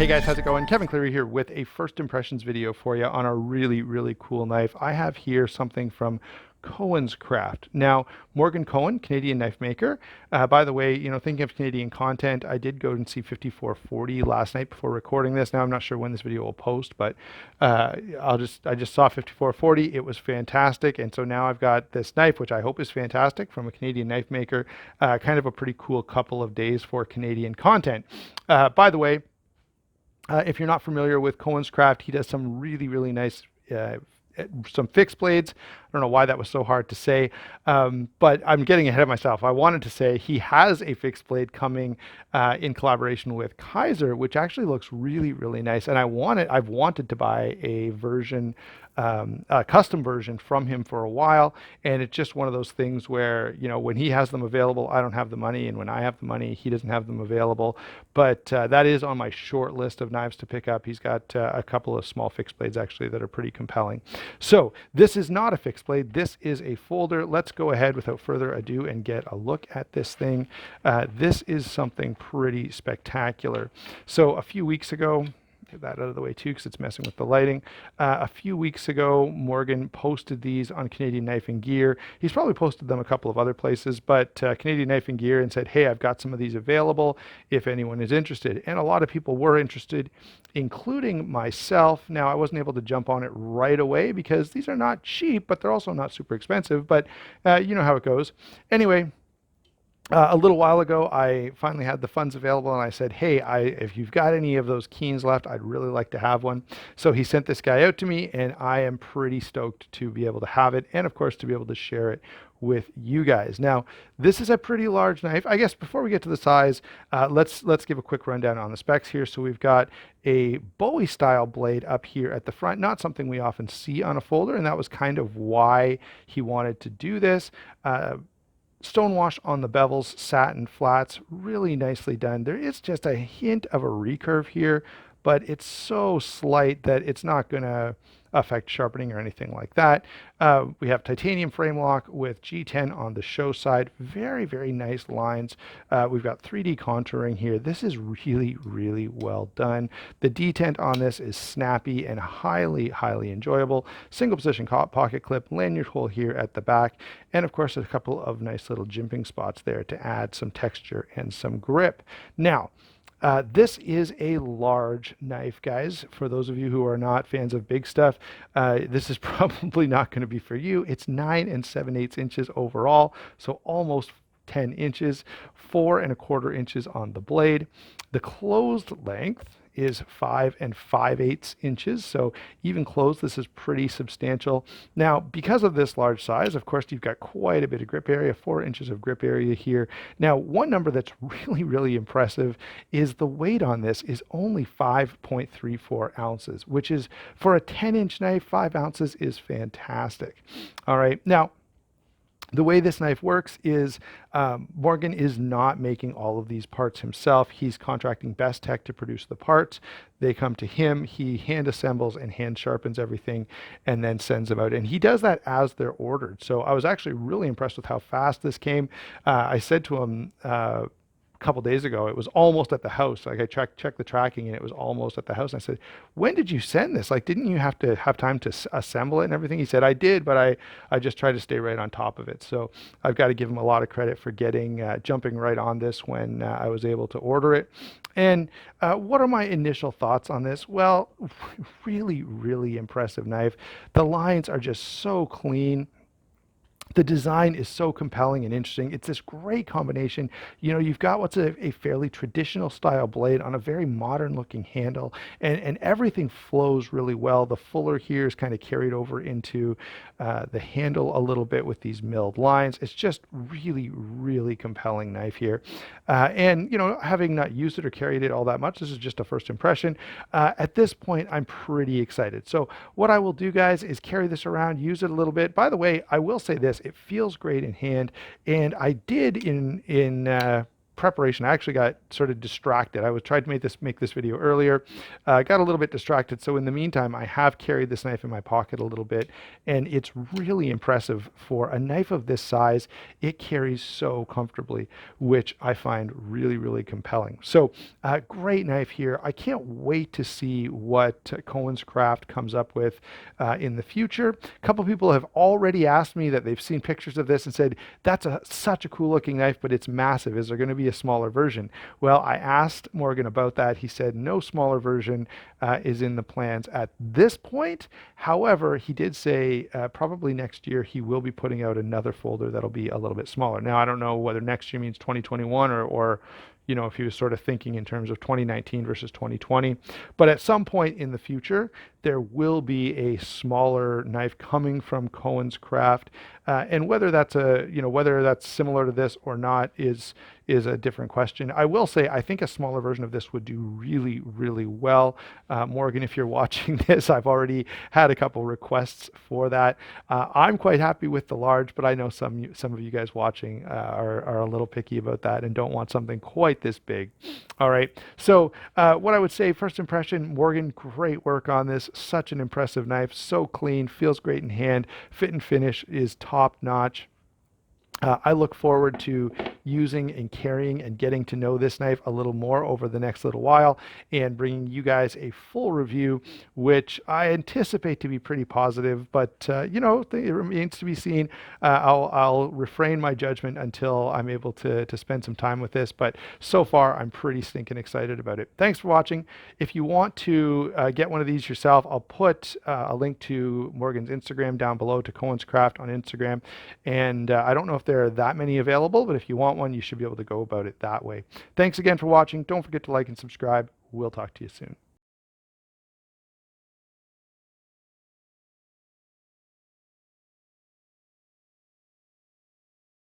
Hey guys, how's it going? Kevin Cleary here with a first impressions video for you on a really cool knife. I have here something from Koens Craft. Now, Morgan Cohen, Canadian knife maker. By the way, thinking of Canadian content, I did go and see 5440 last night before recording this. Now, I'm not sure when this video will post, but I just saw 5440. It was fantastic, and so now I've got this knife, which I hope is fantastic, from a Canadian knife maker. Kind of a pretty cool couple of days for Canadian content. By the way, if you're not familiar with Koens Craft, he does some really nice, some fixed blades. I don't know why that was so hard to say, but I'm getting ahead of myself. I wanted to say he has a fixed blade coming in collaboration with Kaiser, which actually looks really nice. And I've wanted to buy a version, a custom version from him for a while. And it's just one of those things where, when he has them available, I don't have the money. And when I have the money, he doesn't have them available. But that is on my short list of knives to pick up. He's got a couple of small fixed blades actually that are pretty compelling. So this is not a fixed blade. This is a folder. Let's go ahead without further ado and get a look at this thing. This is something pretty spectacular. So a few weeks ago, get that out of the way too because it's messing with the lighting. A few weeks ago, Morgan posted these on Canadian Knife and Gear. He's probably posted them a couple of other places, but Canadian Knife and Gear, and said, hey, I've got some of these available if anyone is interested. And a lot of people were interested, including myself. Now, I wasn't able to jump on it right away because these are not cheap, but they're also not super expensive, but you know how it goes. Anyway, a little while ago, I finally had the funds available, and I said, hey, if you've got any of those Koens left, I'd really like to have one. So he sent this guy out to me, and I am pretty stoked to be able to have it, and of course, to be able to share it with you guys. Now, this is a pretty large knife. I guess before we get to the size, let's give a quick rundown on the specs here. So we've got a Bowie style blade up here at the front, not something we often see on a folder, and that was kind of why he wanted to do this. Stonewash on the bevels, satin flats, really nicely done. There is just a hint of a recurve here, but it's so slight that it's not going to affect sharpening or anything like that. We have titanium frame lock with G10 on the show side. Very nice lines. We've got 3D contouring here. This is really well done. The detent on this is snappy and highly enjoyable. Single position pocket clip, lanyard hole here at the back, and of course a couple of nice little jimping spots there to add some texture and some grip. Now, this is a large knife, guys. For those of you who are not fans of big stuff, this is probably not going to be for you. It's 9 7/8 inches overall, so almost 10 inches, 4 1/4 inches on the blade. The closed length is 5 5/8 inches, so even closed, this is pretty substantial. Now, because of this large size, of course, you've got quite a bit of grip area, 4 inches of grip area here. Now, one number that's really impressive is the weight on this is only 5.34 ounces, which is, for a 10-inch knife, 5 ounces is fantastic. All right, now, the way this knife works is Morgan is not making all of these parts himself. He's contracting Best Tech to produce the parts. They come to him. He hand assembles and hand sharpens everything and then sends them out. And he does that as they're ordered. So I was actually really impressed with how fast this came. I said to him, couple days ago, it was almost at the house. Like, I checked the tracking and it was almost at the house. And I said, when did you send this? Like, didn't you have to have time to assemble it and everything? He said, I did, but I just tried to stay right on top of it. So I've got to give him a lot of credit for jumping right on this when I was able to order it. And what are my initial thoughts on this? Well, really impressive knife. The lines are just so clean. The design is so compelling and interesting. It's this great combination. You've got what's a fairly traditional style blade on a very modern looking handle, and everything flows really well. The fuller here is kind of carried over into the handle a little bit with these milled lines. It's just really compelling knife here. And having not used it or carried it all that much, this is just a first impression. At this point, I'm pretty excited. So what I will do, guys, is carry this around, use it a little bit. By the way, I will say this, it feels great in hand, and I did in preparation, I actually got sort of distracted. I was trying to make this video earlier, got a little bit distracted. So in the meantime, I have carried this knife in my pocket a little bit, and it's really impressive for a knife of this size. It carries so comfortably, which I find really, really compelling. So great knife here. I can't wait to see what Koens Craft comes up with in the future. A couple people have already asked me that they've seen pictures of this and said, that's such a cool looking knife, but it's massive. Is there going to be a smaller version? Well, I asked Morgan about that. He said no smaller version is in the plans at this point. However, he did say probably next year he will be putting out another folder that'll be a little bit smaller. Now, I don't know whether next year means 2021 or you know, if he was sort of thinking in terms of 2019 versus 2020. But at some point in the future, there will be a smaller knife coming from Koens Craft. And whether that's whether that's similar to this or not is a different question. I will say, I think a smaller version of this would do really, really well. Morgan, if you're watching this, I've already had a couple requests for that. I'm quite happy with the large, but I know some of you guys watching are a little picky about that and don't want something quite this big. All right. So what I would say, first impression, Morgan, great work on this. Such an impressive knife. So clean, feels great in hand. Fit and finish is top notch. I look forward to using and carrying and getting to know this knife a little more over the next little while and bringing you guys a full review, which I anticipate to be pretty positive, but you know, it remains to be seen. I'll refrain my judgment until I'm able to spend some time with this, but so far I'm pretty stinking excited about it. Thanks for watching. If you want to get one of these yourself, I'll put a link to Morgan's Instagram down below, to Koens Craft on Instagram, and I don't know if there are that many available, but if you want one, you should be able to go about it that way. Thanks again for watching. Don't forget to like and subscribe. We'll talk to you soon.